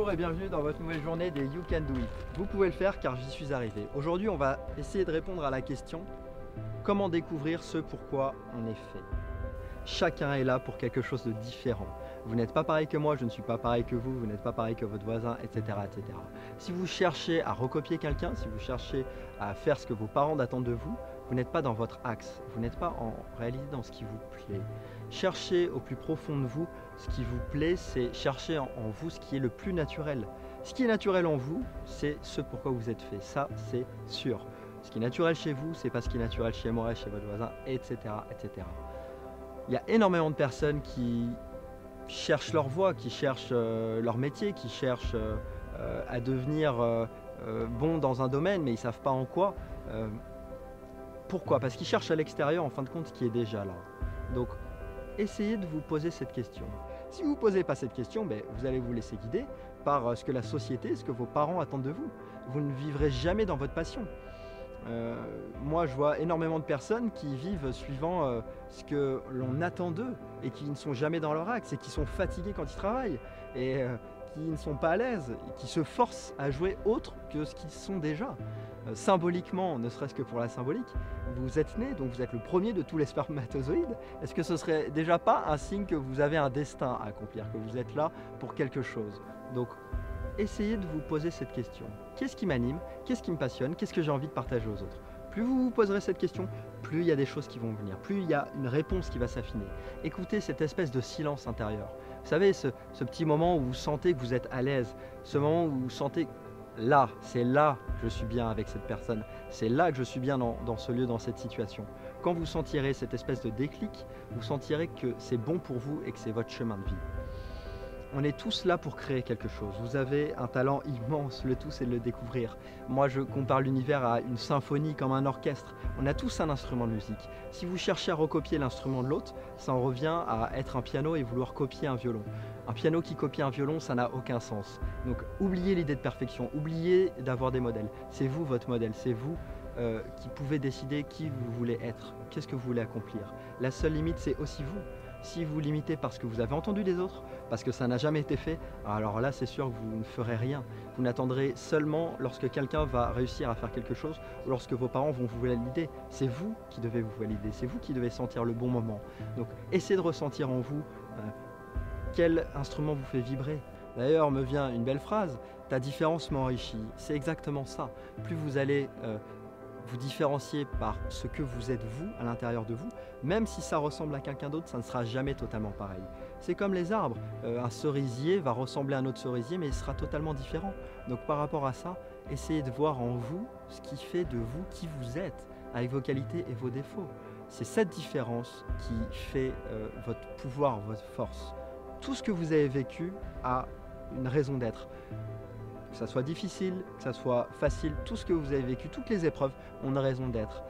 Bonjour et bienvenue dans votre nouvelle journée des You Can Do It. Vous pouvez le faire car j'y suis arrivé. Aujourd'hui, on va essayer de répondre à la question comment découvrir ce pourquoi on est fait. Chacun est là pour quelque chose de différent. Vous n'êtes pas pareil que moi, je ne suis pas pareil que vous n'êtes pas pareil que votre voisin, etc., etc. Si vous cherchez à recopier quelqu'un, si vous cherchez à faire ce que vos parents attendent de vous, vous n'êtes pas dans votre axe, vous n'êtes pas en réalité dans ce qui vous plaît. Cherchez au plus profond de vous ce qui vous plaît, c'est chercher en vous ce qui est le plus naturel. Ce qui est naturel en vous, c'est ce pourquoi vous êtes fait, ça c'est sûr. Ce qui est naturel chez vous, c'est pas ce qui est naturel chez moi, chez votre voisin, etc., etc. Il y a énormément de personnes qui cherchent leur voie, qui cherchent leur métier, qui cherchent à devenir bon dans un domaine, mais ils ne savent pas en quoi. Pourquoi? Parce qu'ils cherchent à l'extérieur, en fin de compte, ce qui est déjà là. Donc, essayez de vous poser cette question. Si vous ne vous posez pas cette question, vous allez vous laisser guider par ce que la société, ce que vos parents attendent de vous. Vous ne vivrez jamais dans votre passion. Moi, je vois énormément de personnes qui vivent suivant ce que l'on attend d'eux et qui ne sont jamais dans leur axe et qui sont fatigués quand ils travaillent et qui ne sont pas à l'aise et qui se forcent à jouer autre que ce qu'ils sont déjà. Symboliquement, ne serait-ce que pour la symbolique, vous êtes né, donc vous êtes le premier de tous les spermatozoïdes. Est-ce que ce serait déjà pas un signe que vous avez un destin à accomplir, que vous êtes là pour quelque chose? Donc, essayez de vous poser cette question. Qu'est-ce qui m'anime? Qu'est-ce qui me passionne? Qu'est-ce que j'ai envie de partager aux autres? Plus vous vous poserez cette question, plus il y a des choses qui vont venir, plus il y a une réponse qui va s'affiner. Écoutez cette espèce de silence intérieur. Vous savez, ce petit moment où vous sentez que vous êtes à l'aise, ce moment où vous sentez là, c'est là que je suis bien avec cette personne, c'est là que je suis bien dans ce lieu, dans cette situation. Quand vous sentirez cette espèce de déclic, vous sentirez que c'est bon pour vous et que c'est votre chemin de vie. On est tous là pour créer quelque chose. Vous avez un talent immense, le tout c'est de le découvrir. Moi je compare l'univers à une symphonie comme un orchestre. On a tous un instrument de musique. Si vous cherchez à recopier l'instrument de l'autre, ça en revient à être un piano et vouloir copier un violon. Un piano qui copie un violon, ça n'a aucun sens. Donc oubliez l'idée de perfection, oubliez d'avoir des modèles. C'est vous votre modèle, c'est vous qui pouvez décider qui vous voulez être, qu'est-ce que vous voulez accomplir. La seule limite c'est aussi vous. Si vous limitez parce que vous avez entendu des autres, parce que ça n'a jamais été fait, alors là c'est sûr que vous ne ferez rien. Vous n'attendrez seulement lorsque quelqu'un va réussir à faire quelque chose ou lorsque vos parents vont vous valider. C'est vous qui devez vous valider, c'est vous qui devez sentir le bon moment. Donc essayez de ressentir en vous quel instrument vous fait vibrer. D'ailleurs me vient une belle phrase, ta différence m'enrichit. C'est exactement ça. Plus vous allez vous différencier par ce que vous êtes vous, à l'intérieur de vous, même si ça ressemble à quelqu'un d'autre, ça ne sera jamais totalement pareil. C'est comme les arbres, un cerisier va ressembler à un autre cerisier, mais il sera totalement différent. Donc par rapport à ça, essayez de voir en vous ce qui fait de vous qui vous êtes, avec vos qualités et vos défauts. C'est cette différence qui fait votre pouvoir, votre force. Tout ce que vous avez vécu a une raison d'être. Que ça soit difficile, que ça soit facile, tout ce que vous avez vécu, toutes les épreuves ont une raison d'être.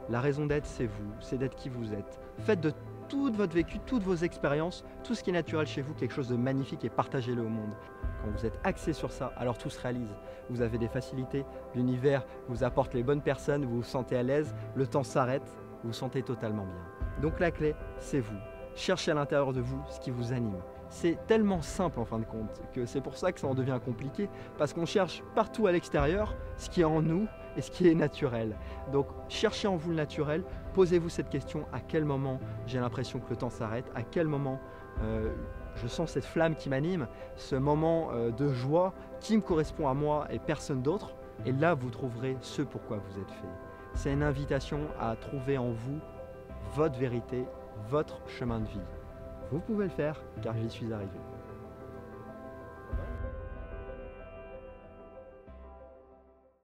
La raison d'être, c'est vous, c'est d'être qui vous êtes. Faites de tout votre vécu, toutes vos expériences, tout ce qui est naturel chez vous, quelque chose de magnifique et partagez-le au monde. Quand vous êtes axé sur ça, alors tout se réalise. Vous avez des facilités, l'univers vous apporte les bonnes personnes, vous vous sentez à l'aise, le temps s'arrête, vous vous sentez totalement bien. Donc la clé, c'est vous. Cherchez à l'intérieur de vous ce qui vous anime. C'est tellement simple en fin de compte que c'est pour ça que ça en devient compliqué parce qu'on cherche partout à l'extérieur ce qui est en nous et ce qui est naturel. Donc cherchez en vous le naturel, posez-vous cette question, à quel moment j'ai l'impression que le temps s'arrête, à quel moment je sens cette flamme qui m'anime, ce moment de joie qui me correspond à moi et personne d'autre, et là vous trouverez ce pourquoi vous êtes fait. C'est une invitation à trouver en vous votre vérité, votre chemin de vie. Vous pouvez le faire car j'y suis arrivé.